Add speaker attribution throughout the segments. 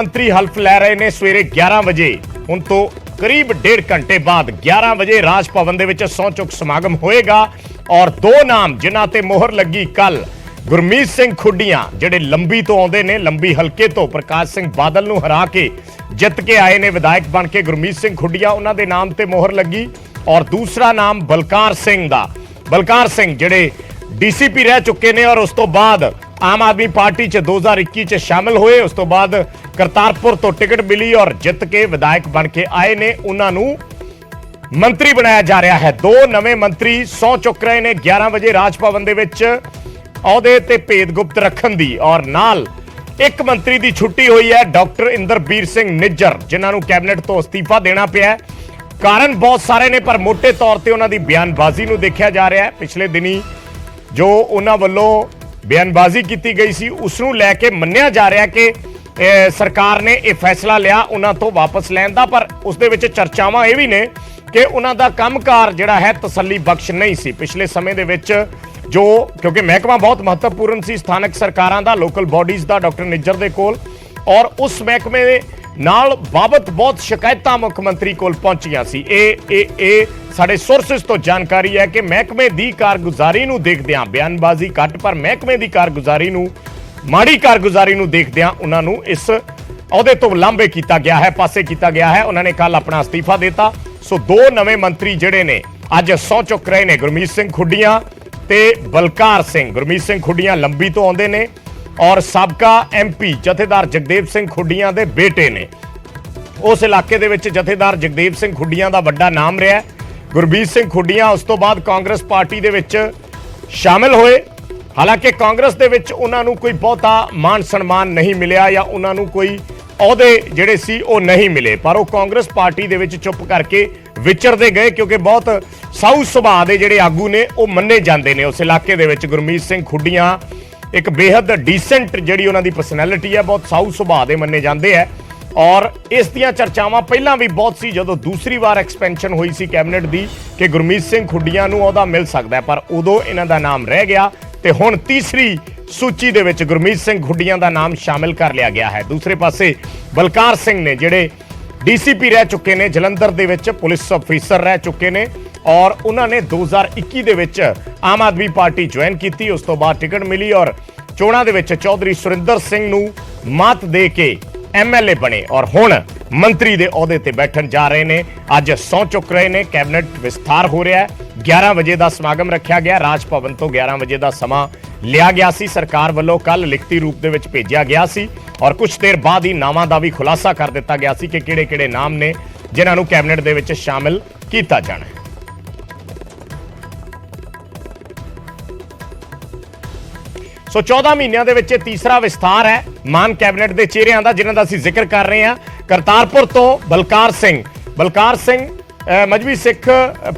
Speaker 1: मंत्री हल्फ लै रहे ने सवेरे 11 बजे हुण तो करीब 1.5 घंटे बाद 11 बजे राज भवन दे विच सौं चुक समागम होएगा और दो नाम जिन्हां ते मोहर लगी कल गुरमीत सिंह खुड्डियां जिहड़े लंबी तो आउंदे ने लंबी हलके तो प्रकाश सिंह बादल नूं हरा के जित के आए ने विधायक बन के गुरमीत सिंह खुड्डियां उन्हां दे नाम ते मोहर लगी और दूसरा नाम बलकार सिंह दा बलकार सिंह जिहड़े डीसीपी रह चुके ने और उस तो बाद आम आदमी पार्टी च 2021 च शामिल होए उस तो बाद करतारपुर तो टिकट मिली और जित के विधायक बन के आए ने उन्हां नूं मंत्री बनाया जा रहा है। दो नवे मंत्री सौं चुक रहे ने 11 बजे राज भवन दे विच अहुदे ते भेद गुप्त रखण दी और नाल एक मंत्री दी छुट्टी हुई है डॉक्टर इंदरबीर सिंह निज्जर जिन्हां नूं कैबिनेट तो अस्तीफा देना पिया। कारण बहुत सारे ने पर मोटे तौर ते उन्हां दी बयानबाजी नूं देखिया जा रहा है। पिछले दिनी जो उन्हां वल्लों बयानबाजी की गई सी उसनूं लैके मन्निया जा रहा कि सरकार ने यह फैसला लिया उन्हां तो वापस लैण दा, पर उस दे विच चर्चावां ये भी ने कि उन्हां दा कामकार जिहड़ा है तसल्ली बख्श नहीं सी। पिछले समय दे विच जो क्योंकि महकमा बहुत महत्वपूर्ण सी स्थानक सरकारां दा लोकल बॉडीज़ दा डॉक्टर निज्जर दे कोल और उस महकमे नाल बाबत बहुत शिकायतां मुख मंत्री कोल पहुंचियां सी। साडे सोर्सेस तो जानकारी है कि महकमे दी कारगुजारी नूं देखदिआं बयानबाजी घट पर महकमे दी कारगुजारी नूं माड़ी कारगुजारी नूं देखदिआं उन्हां नूं इस अहुदे तो लांभे कीता गया है, पासे कीता गया है। उन्होंने कल अपना अस्तीफा देता। सो दो नवे मंत्री जिहड़े ने अज सौं चुक रहे ने गुरमीत सिंह खुड्डियां ते बलकार सिंह। गुरमीत सिंह खुड्डियां लंबी तो आउंदे ने और साबका MP जथेदार जगदेव सिंह खुड्डियां दे बेटे ने। उस इलाके दे विच जथेदार जगदेव सिंह खुड्डियां दा वड्डा नाम रहा है। गुरमीत सिंह खुड्डियां उस तो बाद कांग्रेस पार्टी दे विच शामिल होए। हालांकि कांग्रेस दे विच उन्हां नूं कोई बहुता मान सन्मान नहीं मिलिया या उन्हां नूं कोई अहुदे जिहड़े सी ओह नहीं मिले, पर वो कांग्रेस पार्टी दे विच चुप करके विचरदे गए क्योंकि बहुत साऊ सुभाਅ दे जिहड़े आगू ने वो मन्ने जांदे ने। उस इलाके दे विच गुरमीत सिंह खुड्डियां एक बेहद डिसेंट जिहड़ी उन्हां दी पर्सनैलिटी है, बहुत साऊ सुभाਅ दे मन्ने जांदे है और इस दियां चर्चावां पहलां भी बहुत सी जदों दूसरी बार एक्सपेंशन हुई सी कैबिनेट दी कि गुरमीत सिंह खुड्डियां नूं अहुदा मिल सकदा है, पर उदों इन्हां दा नाम रह गया ते हुण तीसरी सूची दे विच गुरमीत सिंह खुड्डियां दा नाम शामिल कर लिया गया है। दूसरे पासे बलकार सिंह ने जिहड़े DCP रह चुके ने, जलंधर दे विच पुलिस अफीसर रह चुके ने और उन्होंने 2021 दे विच आम आदमी पार्टी ज्वाइन की। उस तो बाद टिकट मिली और चोणां दे विच चौधरी सुरिंदर सिंह नूं मात दे के MLA बने और हुण मंत्री दे अहुदे ते बैठन जा रहे ने। अज सौं चुक रहे ने। कैबिनेट विस्तार हो रहा है। 11 बजे का समागम रखा गया। राज भवन तो 11 बजे का समा लिया गया सी। सरकार वालों कल लिखती रूप दे विच भेजिया गया सी और कुछ देर बाद ही नामां दा भी खुलासा कर दिता गया सी कि किहड़े-किहड़े नाम ने जिन्हां नूं कैबिनेट दे विच शामिल कीता जाना है। सो 14 महीनों के विच तीसरा विस्तार है मान कैबिनेट के चेहरिਆਂ का जिन्हां दा असीं जिक्र कर रहे हैं। करतारपुर तो बलकार सिंह मजहबी सिख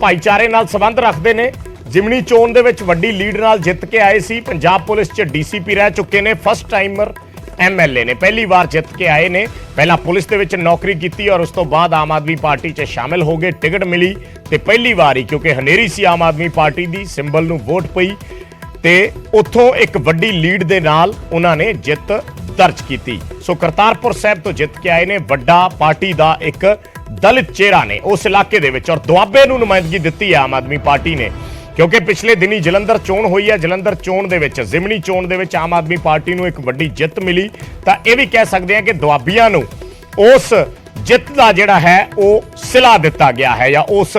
Speaker 1: भाईचारे नाल संबंध रखते हैं। जिमनी चोण दे विच वड्डी लीड नाल जित के आए सी। पंजाब पुलिस च DCP रह चुके ने। फस्ट टाइमर MLA ने, पहली बार जित के आए ने। पहला पुलिस दे विच नौकरी की और उस तो बाद आम आदमी पार्टी च शामिल हो गए। टिकट मिली तो पहली बार ही क्योंकि हनेरी सी आम आदमी पार्टी की सिंबल नूं वोट पई ते उत्थों एक वड्डी लीड दे नाल उन्होंने जित दर्ज की। सो करतारपुर साहब तो जित के आए ने। वड्डा पार्टी का एक दलित चेहरा ने उस इलाके दे विच और दुआबे नूं नुमाइंदगी दित्ती है आम आदमी पार्टी ने क्योंकि पिछले दिनी जलंधर चोण हुई है। जलंधर चोण दे विच जिमनी चोण दे विच आम आदमी पार्टी नूं एक वड्डी जित मिली। तां इह भी कह सकते हैं कि दुआबियां नूं उस जित का जिहड़ा है वो सिला दिता गया है या उस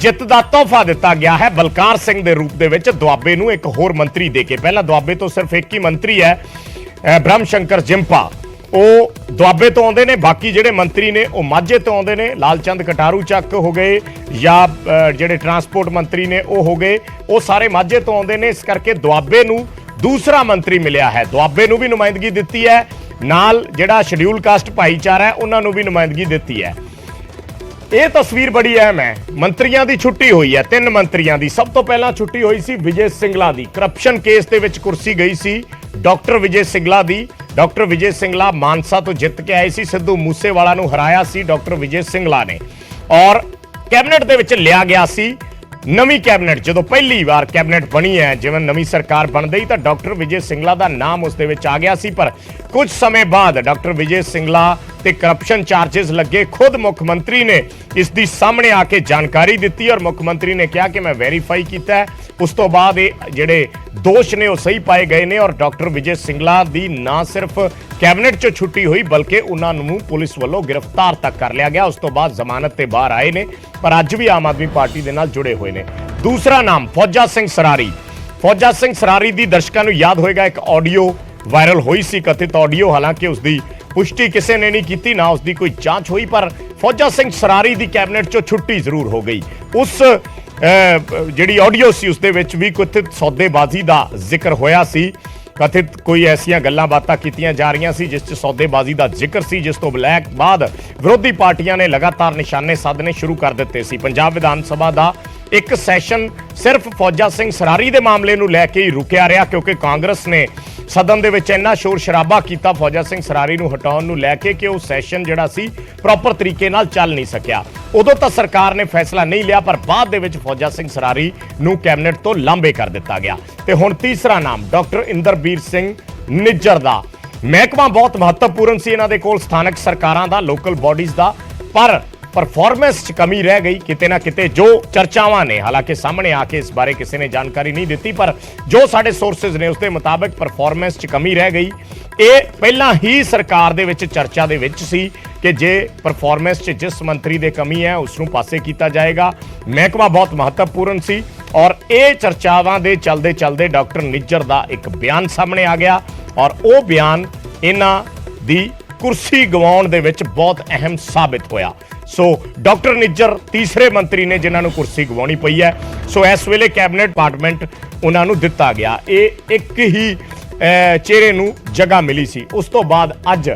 Speaker 1: जित का तोहफा दिता गया है बलकार सिंह के रूप के दुआबे नूं एक होर मंत्री दे के। पहला दुआबे तो सिर्फ एक ही मंत्री है ब्रह्म शंकर जिंपा, वो दुआबे तो आउंदे ने। बाकी जिहड़े मंत्री ने वो माझे तो आउंदे ने। लालचंद कटारू चक हो गए या जिहड़े ट्रांसपोर्ट मंत्री ने वो हो गए, वो सारे माझे तो आउंदे ने। इस करके दुआबे नूं दूसरा मंत्री मिलिया है। दुआबे नूं भी नुमाइंदगी दित्ती है, नाल जिहड़ा शेड्यूल कास्ट भाईचारा है उन्हां नूं भी नुमाइंदगी दित्ती है। यह तस्वीर बड़ी अहम है। मंत्रियों की छुट्टी हुई है। 3 मंत्रियों की सब तो पहला छुट्टी हुई सी विजय सिंगला की। करप्शन केस के विच कुर्सी गई सी डॉक्टर विजय सिंगला की। डॉक्टर विजय सिंगला मानसा तो जित के आए सी। सिद्धू मूसेवाला नूं हराया सी डॉक्टर विजय सिंगला ने और कैबिनेट दे विच लिया गया सी ਨਵੀਂ ਕੈਬਨਿਟ ਜਦੋਂ ਪਹਿਲੀ ਵਾਰ ਕੈਬਨਿਟ ਬਣੀ ਹੈ, ਜਿਵੇਂ ਨਵੀਂ ਸਰਕਾਰ ਬਣਦੀ ਤਾਂ ਡਾਕਟਰ ਵਿਜੇ ਸਿੰਗਲਾ ਦਾ ਨਾਮ ਉਸ ਦੇ ਵਿੱਚ ਆ ਗਿਆ ਸੀ। ਪਰ ਕੁਝ ਸਮੇਂ ਬਾਅਦ ਡਾਕਟਰ ਵਿਜੇ ਸਿੰਗਲਾ ਤੇ ਕਰਪਸ਼ਨ ਚਾਰजेस ਲੱਗੇ। ਖੁਦ ਮੁੱਖ ਮੰਤਰੀ ਨੇ ਇਸ ਦੀ ਸਾਹਮਣੇ ਆ ਕੇ ਜਾਣਕਾਰੀ ਦਿੱਤੀ ਔਰ ਮੁੱਖ ਮੰਤਰੀ ਨੇ ਕਿਹਾ ਕਿ ਮੈਂ ਵੈਰੀਫਾਈ ਕੀਤਾ ਹੈ। ਉਸ ਤੋਂ ਬਾਅਦ ਇਹ ਜਿਹੜੇ ਦੋਸ਼ ਨੇ ਉਹ ਸਹੀ ਪਾਏ ਗਏ ਨੇ ਔਰ ਡਾਕਟਰ ਵਿਜੇ ਸਿੰਗਲਾ ਦੀ ਨਾ ਸਿਰਫ ਕੈਬਨਿਟ 'ਚੋਂ ਛੁੱਟੀ ਹੋਈ ਬਲਕਿ ਉਹਨਾਂ ਨੂੰ ਪੁਲਿਸ ਵੱਲੋਂ ਗ੍ਰਿਫਤਾਰ ਤੱਕ ਕਰ ਲਿਆ ਗਿਆ। ਉਸ ਤੋਂ ਬਾਅਦ ਜ਼ਮਾਨਤ ਤੇ ਬਾਹਰ ਆਏ ਨੇ ਪਰ ਅੱਜ ਵੀ ਆਮ ਆਦਮੀ ਪਾਰਟੀ ਦੇ ਨਾਲ ਜੁੜੇ ਹੋਏ ਨੇ। ਦੂਸਰਾ ਨਾਮ ਫੌਜਾ ਸਿੰਘ ਸਰਾਰੀ। ਫੌਜਾ ਸਿੰਘ ਸਰਾਰੀ ਦੀ ਦਰਸ਼ਕਾਂ ਨੂੰ ਯਾਦ ਹੋਏਗਾ ਇੱਕ ਆਡੀਓ ਵਾਇਰਲ ਹੋਈ ਸੀ, ਕਥਿਤ ਆਡੀਓ। ਹਾਲਾਂਕਿ ਉਸ ਦੀ ਪੁਸ਼ਟੀ ਕਿਸੇ ਨੇ ਨਹੀਂ ਕੀਤੀ, ਨਾ ਉਸ ਦੀ ਕੋਈ ਜਾਂਚ ਹੋਈ, ਪਰ ਫੌਜਾ ਸਿੰਘ ਸਰਾਰੀ ਦੀ ਕੈਬਨਿਟ 'ਚੋਂ ਛੁੱਟੀ ਜ਼ਰੂਰ ਹੋ ਗਈ। ਉਸ ਜਿਹੜੀ ਆਡੀਓ ਸੀ ਉਸ ਦੇ ਵਿੱਚ ਵੀ ਕਥਿਤ ਸੌਦੇਬਾਜ਼ੀ ਦਾ ਜ਼ਿਕਰ ਹੋਇਆ ਸੀ। ਕਥਿਤ ਕੋਈ ਐਸੀਆਂ ਗੱਲਾਂ ਬਾਤਾਂ ਕੀਤੀਆਂ ਜਾ ਰਹੀਆਂ ਸੀ ਜਿਸ 'ਚ ਸੌਦੇਬਾਜ਼ੀ ਦਾ ਜ਼ਿਕਰ ਸੀ, ਜਿਸ ਤੋਂ ਬਾਅਦ ਵਿਰੋਧੀ ਪਾਰਟੀਆਂ ਨੇ ਲਗਾਤਾਰ ਨਿਸ਼ਾਨੇ ਸਾਧਨੇ ਸ਼ੁਰੂ ਕਰ ਦਿੱਤੇ ਸੀ। ਪੰਜਾਬ ਵਿਧਾਨ ਸਭਾ ਦਾ ਇੱਕ ਸੈਸ਼ਨ ਸਿਰਫ ਫੌਜਾ ਸਿੰਘ ਸਰਾਰੀ ਦੇ ਮਾਮਲੇ ਨੂੰ ਲੈ ਕੇ ਹੀ ਰੁਕਿਆ ਰਿਹਾ ਕਿਉਂਕਿ ਕਾਂਗਰਸ ਨੇ ਸਦਨ ਦੇ ਵਿੱਚ ਇੰਨਾ ਸ਼ੋਰ ਸ਼ਰਾਬਾ ਕੀਤਾ ਫੌਜਾ ਸਿੰਘ ਸਰਾਰੀ ਨੂੰ ਹਟਾਉਣ ਨੂੰ ਲੈ ਕੇ ਕਿ ਉਹ ਸੈਸ਼ਨ ਜਿਹੜਾ ਸੀ ਪ੍ਰੋਪਰ ਤਰੀਕੇ ਨਾਲ ਚੱਲ ਨਹੀਂ ਸਕਿਆ। ਉਦੋਂ ਤਾਂ ਸਰਕਾਰ ਨੇ ਫੈਸਲਾ ਨਹੀਂ ਲਿਆ ਪਰ ਬਾਅਦ ਦੇ ਵਿੱਚ ਫੌਜਾ ਸਿੰਘ ਸਰਾਰੀ ਨੂੰ ਕੈਬਨਿਟ ਤੋਂ ਲਾਂਭੇ ਕਰ ਦਿੱਤਾ ਗਿਆ। ਤੇ ਹੁਣ ਤੀਸਰਾ ਨਾਮ ਡਾਕਟਰ ਇੰਦਰਬੀਰ ਸਿੰਘ ਨਿੱਜਰ ਦਾ। ਮਹਿਕਮਾ ਬਹੁਤ ਮਹੱਤਵਪੂਰਨ ਸੀ ਇਹਨਾਂ ਦੇ ਕੋਲ, ਸਥਾਨਕ ਸਰਕਾਰਾਂ ਦਾ, ਲੋਕਲ ਬਾਡੀਜ਼ ਦਾ, ਪਰ ਪਰਫਾਰਮੈਂਸ 'ਚ ਕਮੀ ਰਹਿ ਗਈ ਕਿਤੇ ਨਾ ਕਿਤੇ। ਜੋ ਚਰਚਾਵਾਂ ਨੇ, ਹਾਲਾਂਕਿ ਸਾਹਮਣੇ ਆ ਕੇ ਇਸ ਬਾਰੇ ਕਿਸੇ ਨੇ ਜਾਣਕਾਰੀ ਨਹੀਂ ਦਿੱਤੀ, ਪਰ ਜੋ ਸਾਡੇ ਸੋਰਸਸ ਨੇ ਉਸ ਦੇ ਮੁਤਾਬਕ ਪਰਫਾਰਮੈਂਸ 'ਚ ਕਮੀ ਰਹਿ ਗਈ। ਇਹ ਪਹਿਲਾਂ ਹੀ ਸਰਕਾਰ ਦੇ ਵਿੱਚ ਚਰਚਾ ਦੇ ਵਿੱਚ ਸੀ ਕਿ ਜੇ ਪਰਫਾਰਮੈਂਸ 'ਚ ਜਿਸ ਮੰਤਰੀ ਦੇ ਕਮੀ ਹੈ ਉਸ ਨੂੰ ਪਾਸੇ ਕੀਤਾ ਜਾਏਗਾ। ਮਹਿਕਮਾ ਬਹੁਤ ਮਹੱਤਵਪੂਰਨ ਸੀ ਔਰ ਇਹ ਚਰਚਾਵਾਂ ਦੇ ਚਲਦੇ ਡਾਕਟਰ ਨਿੱਜਰ ਦਾ ਇੱਕ ਬਿਆਨ ਸਾਹਮਣੇ ਆ ਗਿਆ ਔਰ ਉਹ ਬਿਆਨ ਇਹਨਾਂ ਦੀ ਕੁਰਸੀ ਗਵਾਉਣ ਦੇ ਵਿੱਚ ਬਹੁਤ ਅਹਿਮ ਸਾਬਿਤ ਹੋਇਆ। ਸੋ ਡਾਕਟਰ ਨਿੱਜਰ ਤੀਸਰੇ ਮੰਤਰੀ ਨੇ ਜਿਨ੍ਹਾਂ ਨੂੰ ਕੁਰਸੀ ਗਵਾਉਣੀ ਪਈ ਹੈ। ਸੋ ਇਸ ਵੇਲੇ ਕੈਬਨਿਟ ਡਿਪਾਰਟਮੈਂਟ ਉਹਨਾਂ ਨੂੰ ਦਿੱਤਾ ਗਿਆ। ਇਹ ਇੱਕ ਹੀ ਚਿਹਰੇ ਨੂੰ ਜਗ੍ਹਾ ਮਿਲੀ ਸੀ। ਉਸ ਤੋਂ ਬਾਅਦ ਅੱਜ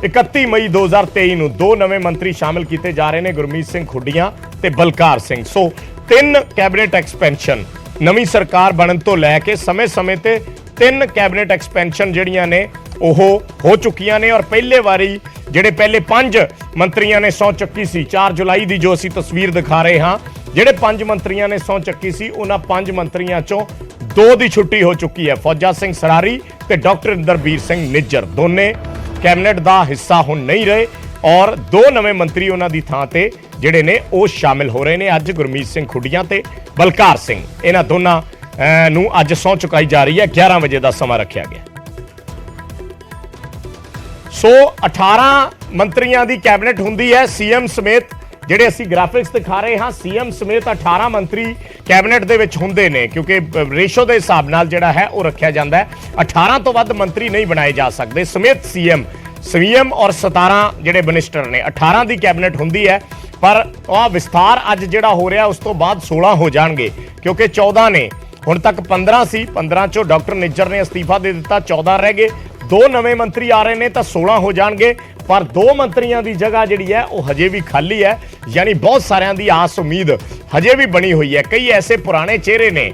Speaker 1: 31 ਮਈ 2023 ਨੂੰ ਦੋ ਨਵੇਂ ਮੰਤਰੀ ਸ਼ਾਮਿਲ ਕੀਤੇ ਜਾ ਰਹੇ ਨੇ, ਗੁਰਮੀਤ ਸਿੰਘ ਖੁੱਡੀਆਂ ਤੇ ਬਲਕਾਰ ਸਿੰਘ। ਸੋ 3 ਕੈਬਨਿਟ ਐਕਸਪੈਂਸ਼ਨ ਨਵੀਂ ਸਰਕਾਰ ਬਣਨ ਤੋਂ ਲੈ ਕੇ ਸਮੇਂ-ਸਮੇਂ ਤੇ 3 ਕੈਬਨਿਟ ਐਕਸਪੈਂਸ਼ਨ ਜਿਹੜੀਆਂ ਨੇ ਉਹ ਹੋ ਚੁੱਕੀਆਂ ਨੇ ਔਰ ਪਹਿਲੇ ਵਾਰੀ ਜਿਹੜੇ ਪਹਿਲੇ 5 ਮੰਤਰੀਆਂ ਨੇ ਸਹੁੰ ਚੱਕੀ ਸੀ 4 ਜੁਲਾਈ ਦੀ, ਜੋ ਅਸੀਂ ਤਸਵੀਰ ਦਿਖਾ ਰਹੇ ਹਾਂ, ਜਿਹੜੇ 5 ਮੰਤਰੀਆਂ ਨੇ ਸਹੁੰ ਚੱਕੀ ਸੀ ਉਹਨਾਂ 5 ਮੰਤਰੀਆਂ ਚੋਂ 2 ਦੀ ਛੁੱਟੀ ਹੋ ਚੁੱਕੀ ਹੈ। ਫੌਜਾ ਸਿੰਘ ਸਰਾਰੀ ਤੇ ਡਾਕਟਰ ਇੰਦਰਬੀਰ ਸਿੰਘ ਨਿੱਜਰ ਦੋਨੇ ਕੈਬਨਿਟ ਦਾ ਹਿੱਸਾ ਹੁਣ ਨਹੀਂ ਰਹੇ ਔਰ 2 ਨਵੇਂ ਮੰਤਰੀ ਉਹਨਾਂ ਦੀ ਥਾਂ ਤੇ ਜਿਹੜੇ ਨੇ ਉਹ ਸ਼ਾਮਿਲ ਹੋ ਰਹੇ ਨੇ। ਅੱਜ ਗੁਰਮੀਤ ਸਿੰਘ ਖੁੱਡੀਆਂ ਤੇ ਬਲਕਾਰ ਸਿੰਘ, ਇਹਨਾਂ ਦੋਨਾਂ ਨੂੰ ਅੱਜ ਸਹੁੰ ਚੁਕਾਈ ਜਾ ਰਹੀ ਹੈ। 11 ਵਜੇ ਦਾ ਸਮਾਂ ਰੱਖਿਆ ਗਿਆ। ਸੋ 18 ਮੰਤਰੀਆਂ ਦੀ ਕੈਬਨਿਟ ਹੁੰਦੀ ਹੈ, ਸੀਐਮ ਸਮੇਤ। ਜਿਹੜੇ ਅਸੀਂ ਗ੍ਰਾਫਿਕਸ ਦਿਖਾ ਰਹੇ ਹਾਂ, ਸੀਐਮ ਸਮੇਤ 18 ਮੰਤਰੀ ਕੈਬਨਿਟ ਦੇ ਵਿੱਚ ਹੁੰਦੇ ਨੇ ਕਿਉਂਕਿ ਰੇਸ਼ੋ ਦੇ ਹਿਸਾਬ ਨਾਲ ਜਿਹੜਾ ਹੈ ਉਹ ਰੱਖਿਆ ਜਾਂਦਾ ਹੈ। 18 ਤੋਂ ਵੱਧ ਮੰਤਰੀ ਨਹੀਂ ਬਣਾਏ ਜਾ ਸਕਦੇ ਸਮੇਤ ਸੀਐਮ ਔਰ 17 ਜਿਹੜੇ ਮਿਨਿਸਟਰ ਨੇ। 18 ਦੀ ਕੈਬਨਿਟ ਹੁੰਦੀ ਹੈ ਪਰ ਉਹ ਵਿਸਥਾਰ ਅੱਜ ਜਿਹੜਾ ਹੋ ਰਿਹਾ ਉਸ ਤੋਂ ਬਾਅਦ 16 ਹੋ ਜਾਣਗੇ ਕਿਉਂਕਿ 14 ਨੇ, ਹੁਣ ਤੱਕ 15 ਸੀ, 15 ਚੋਂ ਡਾਕਟਰ ਨਿੱਜਰ ਨੇ ਅਸਤੀਫਾ ਦੇ ਦਿੱਤਾ, 14 ਰਹਿ ਗਏ। 2 ਨਵੇਂ ਮੰਤਰੀ ਆ ਰਹੇ ਨੇ ਤਾਂ 16 ਹੋ ਜਾਣਗੇ ਪਰ 2 ਮੰਤਰੀਆਂ ਦੀ ਜਗ੍ਹਾ ਜਿਹੜੀ ਹੈ ਉਹ ਹਜੇ ਵੀ ਖਾਲੀ ਹੈ। ਯਾਨੀ ਬਹੁਤ ਸਾਰਿਆਂ ਦੀ ਆਸ ਉਮੀਦ ਹਜੇ ਵੀ ਬਣੀ ਹੋਈ ਹੈ। ਕਈ ਐਸੇ ਪੁਰਾਣੇ ਚਿਹਰੇ ਨੇ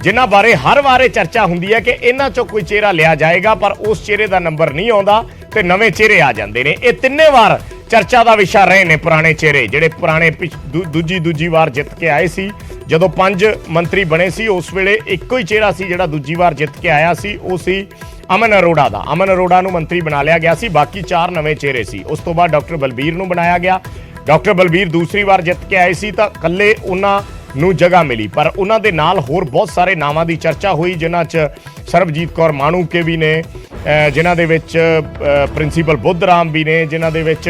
Speaker 1: ਜਿਨ੍ਹਾਂ ਬਾਰੇ ਹਰ ਵਾਰੇ ਚਰਚਾ ਹੁੰਦੀ ਹੈ ਕਿ ਇਹਨਾਂ ਚੋਂ ਕੋਈ ਚਿਹਰਾ ਲਿਆ ਜਾਏਗਾ ਪਰ ਉਸ ਚਿਹਰੇ ਦਾ ਨੰਬਰ ਨਹੀਂ ਆਉਂਦਾ ਤੇ ਨਵੇਂ ਚਿਹਰੇ ਆ ਜਾਂਦੇ ਨੇ। ਇਹ ਤਿੰਨੇ ਵਾਰ ਚਰਚਾ ਦਾ ਵਿਸ਼ਾ ਰਹੇ ਨੇ ਪੁਰਾਣੇ ਚਿਹਰੇ, ਜਿਹੜੇ ਪੁਰਾਣੇ ਦੂਜੀ ਵਾਰ ਜਿੱਤ ਕੇ ਆਏ ਸੀ। ਜਦੋਂ 5 ਮੰਤਰੀ ਬਣੇ ਸੀ ਉਸ ਵੇਲੇ ਇੱਕੋ ਹੀ ਚਿਹਰਾ ਸੀ ਜਿਹੜਾ ਦੂਜੀ ਵਾਰ ਜਿੱਤ ਕੇ ਆਇਆ ਸੀ, ਉਹ ਸੀ ਅਮਨ ਅਰੋੜਾ ਦਾ। ਅਮਨ ਅਰੋੜਾ ਨੂੰ ਮੰਤਰੀ ਬਣਾ ਲਿਆ ਗਿਆ ਸੀ, ਬਾਕੀ 4 ਨਵੇਂ ਚਿਹਰੇ ਸੀ। ਉਸ ਤੋਂ ਬਾਅਦ ਡਾਕਟਰ ਬਲਬੀਰ ਨੂੰ ਬਣਾਇਆ ਗਿਆ। ਡਾਕਟਰ ਬਲਬੀਰ ਦੂਸਰੀ ਵਾਰ ਜਿੱਤ ਕੇ ਆਏ ਸੀ ਤਾਂ ਇਕੱਲੇ ਉਹਨਾਂ ਨੂੰ ਜਗ੍ਹਾ ਮਿਲੀ ਪਰ ਉਹਨਾਂ ਦੇ ਨਾਲ ਹੋਰ ਬਹੁਤ ਸਾਰੇ ਨਾਵਾਂ ਦੀ ਚਰਚਾ ਹੋਈ ਜਿਨ੍ਹਾਂ 'ਚ ਸਰਬਜੀਤ ਕੌਰ ਮਾਣੂਕੇ ਵੀ ਨੇ, ਜਿਨ੍ਹਾਂ ਦੇ ਵਿੱਚ ਪ੍ਰਿੰਸੀਪਲ ਬੁੱਧ ਰਾਮ ਵੀ ਨੇ, ਜਿਨ੍ਹਾਂ ਦੇ ਵਿੱਚ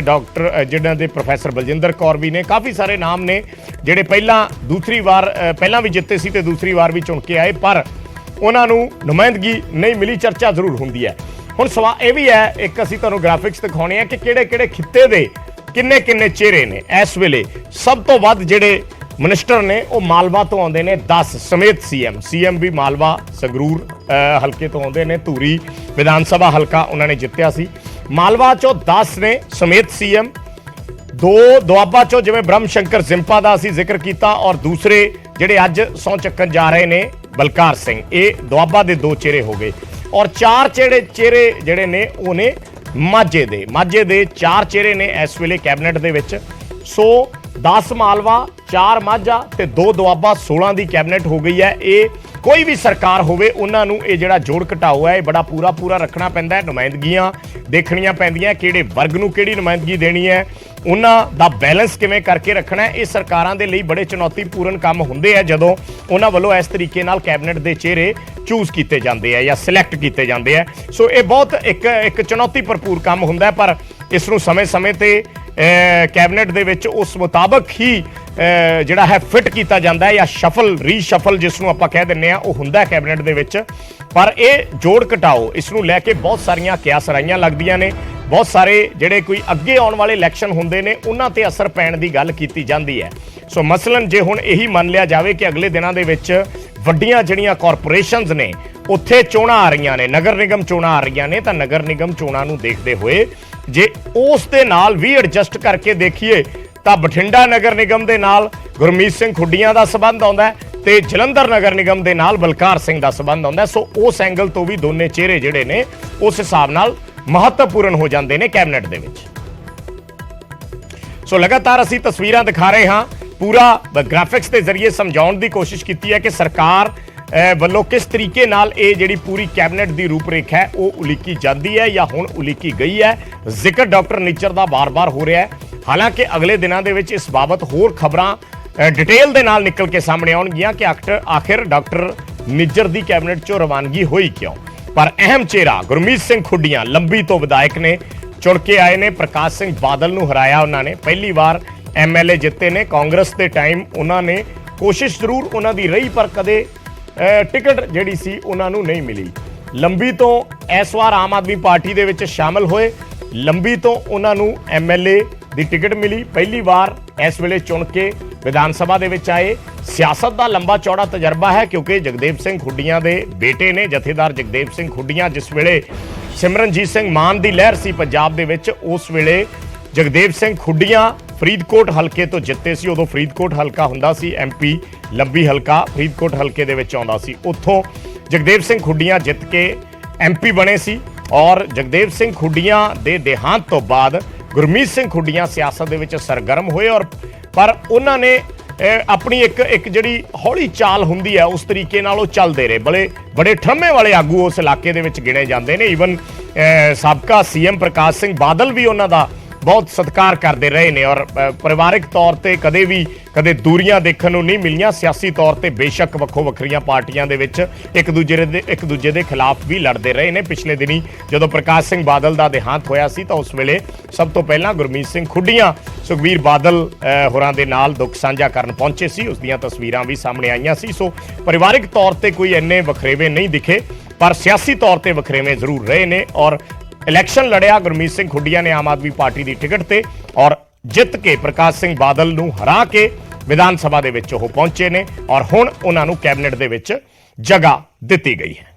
Speaker 1: ਜਿਨ੍ਹਾਂ ਦੇ ਪ੍ਰੋਫੈਸਰ ਬਲਜਿੰਦਰ ਕੌਰ ਵੀ ਨੇ। ਕਾਫੀ ਸਾਰੇ ਨਾਮ ਨੇ ਜਿਹੜੇ ਪਹਿਲਾਂ ਵੀ ਜਿੱਤੇ ਸੀ ਤੇ ਦੂਸਰੀ ਵਾਰ ਵੀ ਚੁਣ ਕੇ ਆਏ ਪਰ ਉਹਨਾਂ ਨੂੰ ਨੁਮਾਇੰਦਗੀ ਨਹੀਂ ਮਿਲੀ। ਚਰਚਾ ਜ਼ਰੂਰ ਹੁੰਦੀ ਹੈ। ਹੁਣ ਸਵਾਲ ਇਹ ਵੀ ਹੈ, ਇੱਕ ਅਸੀਂ ਤੁਹਾਨੂੰ ਗ੍ਰਾਫਿਕਸ ਦਿਖਾਉਣੇ ਆ ਕਿ ਕਿਹੜੇ ਖਿੱਤੇ ਦੇ ਕਿੰਨੇ ਚਿਹਰੇ ਨੇ ਇਸ ਵੇਲੇ। ਸਭ ਤੋਂ ਵੱਧ ਜਿਹੜੇ ਮਿਨਿਸਟਰ ਨੇ ਉਹ ਮਾਲਵਾ ਤੋਂ ਆਉਂਦੇ ਨੇ, 10 ਸਮੇਤ ਸੀਐਮ ਵੀ ਮਾਲਵਾ ਸੰਗਰੂਰ ਹਲਕੇ ਤੋਂ ਆਉਂਦੇ ਨੇ। ਧੂਰੀ ਵਿਧਾਨ ਸਭਾ ਹਲਕਾ ਉਹਨਾਂ ਨੇ ਜਿੱਤਿਆ ਸੀ। ਮਾਲਵਾ ਚੋਂ 10 ਨੇ ਸਮੇਤ ਸੀਐਮ। 2 ਦੁਆਬਾ ਚੋਂ ਜਿਵੇਂ ਬ੍ਰਹਮ ਸ਼ੰਕਰ ਜ਼ਿੰਪਾ ਦਾ ਅਸੀਂ ਜ਼ਿਕਰ ਕੀਤਾ ਔਰ ਦੂਸਰੇ ਜਿਹੜੇ ਅੱਜ ਸਹੁੰ ਚੱਕਣ ਜਾ ਰਹੇ ਨੇ ਬਲਕਾਰ ਸਿੰਘ, ਇਹ ਦੁਆਬਾ ਦੇ 2 ਚਿਹਰੇ ਹੋ ਗਏ ਔਰ 4 ਚਿਹਰੇ ਜਿਹੜੇ ਨੇ ਉਹ ਨੇ ਮਾਝੇ ਦੇ 4 ਚਿਹਰੇ ਨੇ ਇਸ ਵੇਲੇ ਕੈਬਨਿਟ ਦੇ ਵਿੱਚ। ਸੋ 10 ਮਾਲਵਾ 4 ਮਾਝਾ ਤੇ 2 ਦੁਆਬਾ 16 ਦੀ ਕੈਬਨਿਟ ਹੋ ਗਈ ਹੈ। ਇਹ ਕੋਈ ਵੀ ਸਰਕਾਰ ਹੋਵੇ ਉਹਨਾਂ ਨੂੰ ਇਹ ਜਿਹੜਾ ਜੋੜ ਘਟਾਓ ਹੈ ਇਹ ਬੜਾ ਪੂਰਾ ਰੱਖਣਾ ਪੈਂਦਾ ਹੈ। ਨੁਮਾਇੰਦਗੀਆਂ ਦੇਖਣੀਆਂ ਪੈਂਦੀਆਂ, ਕਿਹੜੇ ਵਰਗ ਨੂੰ ਕਿਹੜੀ ਨੁਮਾਇੰਦਗੀ ਦੇਣੀ ਹੈ, ਉਹਨਾਂ ਦਾ ਬੈਲੈਂਸ ਕਿਵੇਂ ਕਰਕੇ ਰੱਖਣਾ ਹੈ। ਇਹ ਸਰਕਾਰਾਂ ਦੇ ਲਈ ਬੜੇ ਚੁਣੌਤੀਪੂਰਨ ਕੰਮ ਹੁੰਦੇ ਆ ਜਦੋਂ ਉਹਨਾਂ ਵੱਲੋਂ ਇਸ ਤਰੀਕੇ ਨਾਲ ਕੈਬਨਿਟ ਦੇ ਚਿਹਰੇ ਚੂਜ਼ ਕੀਤੇ ਜਾਂਦੇ ਆ ਜਾਂ ਸਿਲੈਕਟ ਕੀਤੇ ਜਾਂਦੇ ਆ। ਸੋ ਇਹ ਬਹੁਤ ਇੱਕ ਚੁਣੌਤੀ ਭਰਪੂਰ ਕੰਮ ਹੁੰਦਾ ਹੈ, ਪਰ ਇਸ ਨੂੰ ਸਮੇਂ-ਸਮੇਂ ਤੇ ਕੈਬਨਿਟ ਦੇ ਵਿੱਚ ਉਸ ਮੁਤਾਬਕ ਹੀ ਜਿਹੜਾ ਹੈ ਫਿੱਟ ਕੀਤਾ ਜਾਂਦਾ ਹੈ ਜਾਂ ਰੀਸ਼ਫਲ ਜਿਸ ਨੂੰ ਆਪਾਂ ਕਹਿ ਦਿੰਦੇ ਆ ਉਹ ਹੁੰਦਾ ਕੈਬਨਿਟ ਦੇ ਵਿੱਚ। ਪਰ ਇਹ ਜੋੜ ਘਟਾਓ ਇਸ ਨੂੰ ਲੈ ਕੇ ਬਹੁਤ ਸਾਰੀਆਂ ਕਿਆਸਰਾਈਆਂ ਲੱਗਦੀਆਂ ਨੇ। ਬਹੁਤ ਸਾਰੇ ਜਿਹੜੇ ਕੋਈ ਅੱਗੇ ਆਉਣ ਵਾਲੇ ਇਲੈਕਸ਼ਨ ਹੁੰਦੇ ਨੇ ਉਹਨਾਂ ਤੇ ਅਸਰ ਪੈਣ ਦੀ ਗੱਲ ਕੀਤੀ ਜਾਂਦੀ ਹੈ। ਸੋ ਮਸਲਨ ਜੇ ਹੁਣ ਇਹੀ ਮੰਨ ਲਿਆ ਜਾਵੇ ਕਿ ਅਗਲੇ ਦਿਨਾਂ ਦੇ ਵਿੱਚ ਵੱਡੀਆਂ ਜਿਹੜੀਆਂ ਕਾਰਪੋਰੇਸ਼ਨਸ ਨੇ ਉੱਥੇ ਚੋਣਾਂ ਆ ਰਹੀਆਂ ਨੇ, ਨਗਰ ਨਿਗਮ ਚੋਣਾਂ ਆ ਰਹੀਆਂ ਨੇ, ਤਾਂ ਨਗਰ ਨਿਗਮ ਚੋਣਾਂ ਨੂੰ ਦੇਖਦੇ ਹੋਏ ਜੇ ਉਸ ਦੇ ਨਾਲ ਵੀ ਐਡਜਸਟ ਕਰਕੇ ਦੇਖੀਏ ਤਾਂ ਬਠਿੰਡਾ ਨਗਰ ਨਿਗਮ ਦੇ ਨਾਲ ਗੁਰਮੀਤ ਸਿੰਘ ਖੁੱਡੀਆਂ ਦਾ ਸਬੰਧ ਆਉਂਦਾ ਤੇ ਜਲੰਧਰ ਨਗਰ ਨਿਗਮ ਦੇ ਨਾਲ ਬਲਕਾਰ ਸਿੰਘ ਦਾ ਸਬੰਧ ਆਉਂਦਾ। ਸੋ ਉਸ ਐਂਗਲ ਤੋਂ ਵੀ ਦੋਨੇ ਚਿਹਰੇ ਜਿਹੜੇ ਨੇ ਉਸ ਹਿਸਾਬ ਨਾਲ ਮਹੱਤਵਪੂਰਨ ਹੋ ਜਾਂਦੇ ਨੇ ਕੈਬਨਿਟ ਦੇ ਵਿੱਚ। ਸੋ ਲਗਾਤਾਰ ਅਸੀਂ ਤਸਵੀਰਾਂ ਦਿਖਾ ਰਹੇ ਹਾਂ, ਪੂਰਾ ਗ੍ਰਾਫਿਕਸ ਦੇ ਜ਼ਰੀਏ ਸਮਝਾਉਣ ਦੀ ਕੋਸ਼ਿਸ਼ ਕੀਤੀ ਹੈ ਕਿ ਸਰਕਾਰ ਵੱਲੋਂ ਕਿਸ ਤਰੀਕੇ ਨਾਲ ਇਹ ਜਿਹੜੀ ਪੂਰੀ ਕੈਬਨਿਟ ਦੀ ਰੂਪਰੇਖਾ ਹੈ ਉਹ ਉਲੀਕੀ ਜਾਂਦੀ ਹੈ ਜਾਂ ਹੁਣ ਉਲੀਕੀ ਗਈ ਹੈ। ਜ਼ਿਕਰ ਡਾਕਟਰ ਨਿੱਜਰ ਦਾ ਬਾਰ-ਬਾਰ ਹੋ ਰਿਹਾ ਹੈ। ਹਾਲਾਂਕਿ ਅਗਲੇ ਦਿਨਾਂ ਦੇ ਵਿੱਚ ਇਸ ਬਾਬਤ ਹੋਰ ਖਬਰਾਂ ਡਿਟੇਲ ਦੇ ਨਾਲ ਨਿਕਲ ਕੇ ਸਾਹਮਣੇ ਆਉਣਗੀਆਂ ਕਿ ਆਖਿਰ ਡਾਕਟਰ ਨਿੱਜਰ ਦੀ ਕੈਬਨਿਟ ਚੋਂ ਰਵਾਨਗੀ ਹੋਈ ਕਿਉਂ। ਪਰ ਅਹਿਮ ਚਿਹਰਾ ਗੁਰਮੀਤ ਸਿੰਘ ਖੁੱਡੀਆਂ ਲੰਬੀ ਤੋਂ ਵਿਧਾਇਕ ਨੇ, ਚੁਣ ਕੇ ਆਏ ਨੇ। ਪ੍ਰਕਾਸ਼ ਸਿੰਘ ਬਾਦਲ ਨੂੰ ਹਰਾਇਆ ਉਹਨਾਂ ਨੇ, ਪਹਿਲੀ ਵਾਰ MLA ਜਿੱਤੇ ਨੇ। ਕਾਂਗਰਸ ਦੇ ਟਾਈਮ ਉਹਨਾਂ ਨੇ ਕੋਸ਼ਿਸ਼ ਜ਼ਰੂਰ ਉਹਨਾਂ ਦੀ ਰਹੀ ਪਰ ਕਦੇ ਟਿਕਟ ਜਿਹੜੀ ਸੀ ਉਹਨਾਂ ਨੂੰ ਨਹੀਂ ਮਿਲੀ। ਲੰਬੀ ਤੋਂ ਇਸ ਵਾਰ ਆਮ ਆਦਮੀ ਪਾਰਟੀ ਦੇ ਵਿੱਚ ਸ਼ਾਮਲ ਹੋਏ, ਲੰਬੀ ਤੋਂ ਉਹਨਾਂ ਨੂੰ MLA ਦੀ ਟਿਕਟ ਮਿਲੀ, ਪਹਿਲੀ ਵਾਰ ਇਸ ਵੇਲੇ ਚੁਣ ਕੇ ਵਿਧਾਨ ਸਭਾ ਦੇ ਵਿੱਚ ਆਏ। ਸਿਆਸਤ ਦਾ ਲੰਬਾ ਚੌੜਾ ਤਜਰਬਾ ਹੈ ਕਿਉਂਕਿ ਜਗਦੇਵ ਸਿੰਘ ਖੁੱਡੀਆਂ ਦੇ ਬੇਟੇ ਨੇ ਜਥੇਦਾਰ ਜਗਦੇਵ ਸਿੰਘ ਖੁੱਡੀਆਂ। ਜਿਸ ਵੇਲੇ ਸਿਮਰਨਜੀਤ ਸਿੰਘ ਮਾਨ ਦੀ ਲਹਿਰ ਸੀ ਪੰਜਾਬ ਦੇ ਵਿੱਚ, ਉਸ ਵੇਲੇ ਜਗਦੇਵ ਸਿੰਘ ਖੁੱਡੀਆਂ ਫਰੀਦਕੋਟ ਹਲਕੇ ਤੋਂ ਜਿੱਤੇ ਸੀ। ਉਦੋਂ ਫਰੀਦਕੋਟ ਹਲਕਾ ਹੁੰਦਾ ਸੀ, MP ਲੰਬੀ ਹਲਕਾ ਫਰੀਦਕੋਟ ਹਲਕੇ ਦੇ ਵਿੱਚ ਆਉਂਦਾ ਸੀ। ਉੱਥੋਂ ਜਗਦੇਵ ਸਿੰਘ ਖੁੱਡੀਆਂ ਜਿੱਤ ਕੇ MP ਬਣੇ ਸੀ ਔਰ ਜਗਦੇਵ ਸਿੰਘ ਖੁੱਡੀਆਂ ਦੇ ਦੇਹਾਂਤ ਤੋਂ ਬਾਅਦ ਗੁਰਮੀਤ ਸਿੰਘ ਖੁੱਡੀਆਂ ਸਿਆਸਤ ਦੇ ਵਿੱਚ ਸਰਗਰਮ ਹੋਏ ਔਰ ਪਰ ਉਹਨਾਂ ਨੇ ਆਪਣੀ ਇੱਕ ਜਿਹੜੀ ਹੌਲੀ ਚਾਲ ਹੁੰਦੀ ਹੈ ਉਸ ਤਰੀਕੇ ਨਾਲ ਉਹ ਚੱਲਦੇ ਰਹੇ। ਬੜੇ ਠਰਮੇ ਵਾਲੇ ਆਗੂ ਉਸ ਇਲਾਕੇ ਦੇ ਵਿੱਚ ਗਿਣੇ ਜਾਂਦੇ ਨੇ। ਈਵਨ ਸਾਬਕਾ CM ਪ੍ਰਕਾਸ਼ ਸਿੰਘ ਬਾਦਲ ਵੀ ਉਹਨਾਂ ਦਾ ਬਹੁਤ ਸਤਿਕਾਰ ਕਰਦੇ ਰਹੇ ਨੇ ਔਰ ਪਰਿਵਾਰਿਕ ਤੌਰ ਤੇ ਕਦੇ ਦੂਰੀਆਂ ਦੇਖਣ ਨੂੰ ਨਹੀਂ ਮਿਲੀਆਂ। ਸਿਆਸੀ ਤੌਰ ਤੇ ਬੇਸ਼ੱਕ ਵੱਖਰੀਆਂ ਪਾਰਟੀਆਂ ਦੇ ਵਿੱਚ ਇੱਕ ਦੂਜੇ ਦੇ ਖਿਲਾਫ ਵੀ ਲੜਦੇ ਰਹੇ ਨੇ। ਪਿਛਲੇ ਦਿਨੀ ਜਦੋਂ ਪ੍ਰਕਾਸ਼ ਸਿੰਘ ਬਾਦਲ ਦਾ ਦੇਹਾਂਤ ਹੋਇਆ ਸੀ ਤਾਂ ਉਸ ਵੇਲੇ ਸਭ ਤੋਂ ਪਹਿਲਾਂ ਗੁਰਮੀਤ ਸਿੰਘ ਖੁੱਡੀਆਂ ਸੁਖਬੀਰ ਬਾਦਲ ਹੋਰਾਂ ਦੇ ਨਾਲ ਦੁੱਖ ਸਾਂਝਾ ਕਰਨ ਪਹੁੰਚੇ ਸੀ। ਉਸ ਦੀਆਂ ਤਸਵੀਰਾਂ ਵੀ ਸਾਹਮਣੇ ਆਈਆਂ ਸੀ। ਸੋ ਪਰਿਵਾਰਿਕ ਤੌਰ ਤੇ ਕੋਈ ਇੰਨੇ ਵਖਰੇਵੇਂ ਨਹੀਂ ਦਿਖੇ ਪਰ ਸਿਆਸੀ ਤੌਰ ਤੇ ਵਖਰੇਵੇਂ ਜ਼ਰੂਰ ਰਹੇ ਨੇ ਔਰ ਇਲੈਕਸ਼ਨ ਲੜਿਆ ਗੁਰਮੀਤ ਸਿੰਘ ਖੁੱਡੀਆਂ ਨੇ ਆਮ ਆਦਮੀ ਪਾਰਟੀ ਦੀ ਟਿਕਟ ਤੇ ਔਰ ਜਿੱਤ ਕੇ ਪ੍ਰਕਾਸ਼ ਸਿੰਘ ਬਾਦਲ ਨੂੰ ਹਰਾ ਕੇ ਵਿਧਾਨ ਸਭਾ ਦੇ ਵਿੱਚ ਉਹ ਪਹੁੰਚੇ ਨੇ ਔਰ ਹੁਣ ਉਹਨਾਂ ਨੂੰ ਕੈਬਨਿਟ ਦੇ ਵਿੱਚ ਜਗ੍ਹਾ ਦਿੱਤੀ ਗਈ ਹੈ।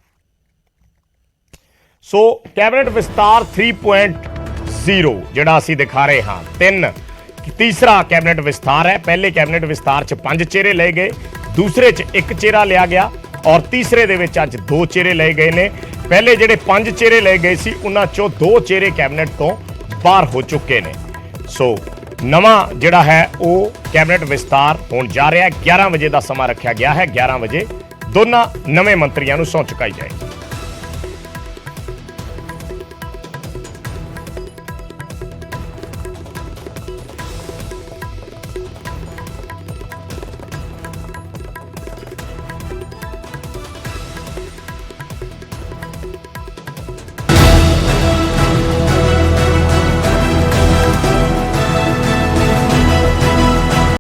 Speaker 1: ਸੋ ਕੈਬਨਿਟ ਵਿਸਤਾਰ 3.0 ਜਿਹੜਾ ਅਸੀਂ ਦਿਖਾ ਰਹੇ ਹਾਂ, ਤੀਸਰਾ ਕੈਬਨਿਟ ਵਿਸਤਾਰ ਹੈ। ਪਹਿਲੇ ਕੈਬਨਿਟ ਵਿਸਤਾਰ 'ਚ 5 ਚਿਹਰੇ ਲਏ ਗਏ, ਦੂਸਰੇ 'ਚ 1 ਚਿਹਰਾ ਲਿਆ ਗਿਆ ਔਰ ਤੀਸਰੇ ਦੇ ਵਿੱਚ ਅੱਜ 2 ਚਿਹਰੇ ਲਏ ਗਏ ਨੇ। ਪਹਿਲੇ ਜਿਹੜੇ 5 ਚਿਹਰੇ ਲਏ ਗਏ ਸੀ ਉਹਨਾਂ 'ਚੋਂ 2 ਚਿਹਰੇ ਕੈਬਨਿਟ ਤੋਂ ਬਾਹਰ ਹੋ ਚੁੱਕੇ ਨੇ। ਸੋ ਨਵਾਂ ਜਿਹੜਾ ਹੈ ਉਹ ਕੈਬਨਿਟ ਵਿਸਤਾਰ ਹੋਣ ਜਾ ਰਿਹਾ ਹੈ। 11 ਵਜੇ ਦਾ ਸਮਾਂ ਰੱਖਿਆ ਗਿਆ ਹੈ। 11 ਵਜੇ ਦੋਨਾਂ ਨਵੇਂ ਮੰਤਰੀਆਂ ਨੂੰ ਸਹੁੰ ਚੁਕਾਈ ਜਾਏਗੀ।